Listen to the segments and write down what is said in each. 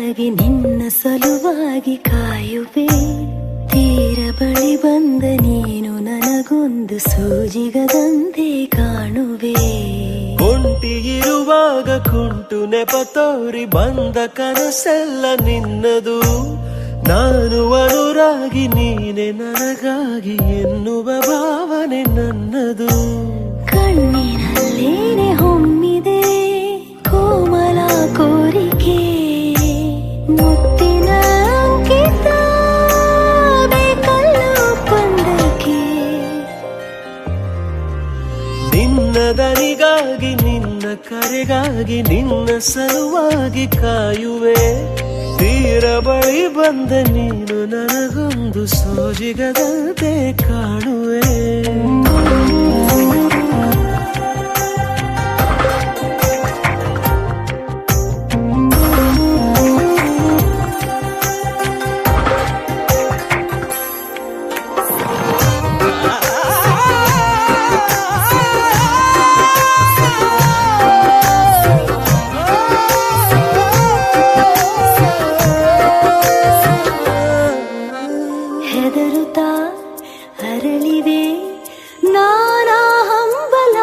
ನನಗಾಗಿ ನಿನ್ನ ಸಲುವಾಗಿ ಕಾಯುವೆ. ತೀರ ಬಳಿ ಬಂದ ನೀನು ನನಗೊಂದು ಸೂಜಿಗದಂತೆ ಕಾಣುವೆ. ಒಂಟಿ ಇರುವಾಗ ಕುಂಟು ನೆಪ ತೋರಿ ಬಂದ ಕನಸೆಲ್ಲ ನಿನ್ನದು. ನಾನು ಅನುರಾಗಿ ನೀನೆ ನನಗಾಗಿ ಎನ್ನುವ ಭಾವನೆ ನನ್ನದು. ಕಣ್ಣಿನಲ್ಲೇನೆ ಹೊಮ್ಮಿದೆ ಕೋಮಲ ಕೋರಿಕೆ, ಮುತ್ತಿನ ಅಂಕಿತ ಬೇಕಲ್ಲೋ ಪಂದಕ್ಕೆ. ನಿನ್ನ ದನಿಗಾಗಿ ನಿನ್ನ ಕರೆಗಾಗಿ ನಿನ್ನ ಸಲುವಾಗಿ ಕಾಯುವೆ. ತೀರ ಬಳಿ ಬಂದ ನೀನು ನನಗೊಂದು ಸೋಜಿಗದಂತೆ ಕಾಣುವೆ. ಹೆದರುತ್ತಾ ಅರಳಿವೆ ನಾನಾ ಹಂಬಲ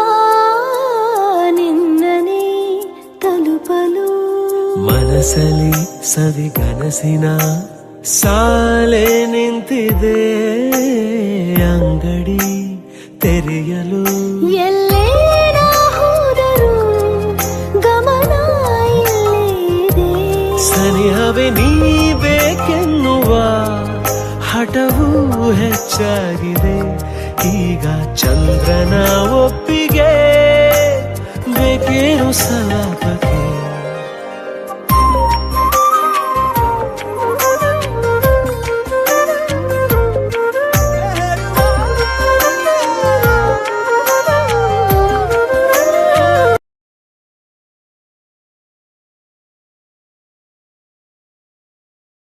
ನಿನ್ನನೇ ತಲುಪಲು. ಮನಸಲಿ ಸವಿಗನಸಿನ ಸಾಲೆ ನಿಂತಿದೆ, ಅಂಗಡಿ ತೆರೆಯಲು. ಎಲ್ಲೇ ನಾ ಹೋದರೂ ಗಮನ ಇಲ್ಲೇ ಇದೆ. ಸನಿಹವೇ ನೀ ಬೇಕೆನ್ನುವ ಹಠವೂ ಹೆಚ್ಚಾಗಿದೆ. ಈಗ ಚಂದ್ರನ ಒಪ್ಪಿಗೆ ಬೇಕೇನು ಸಲಾಪಕ್ಕೆ.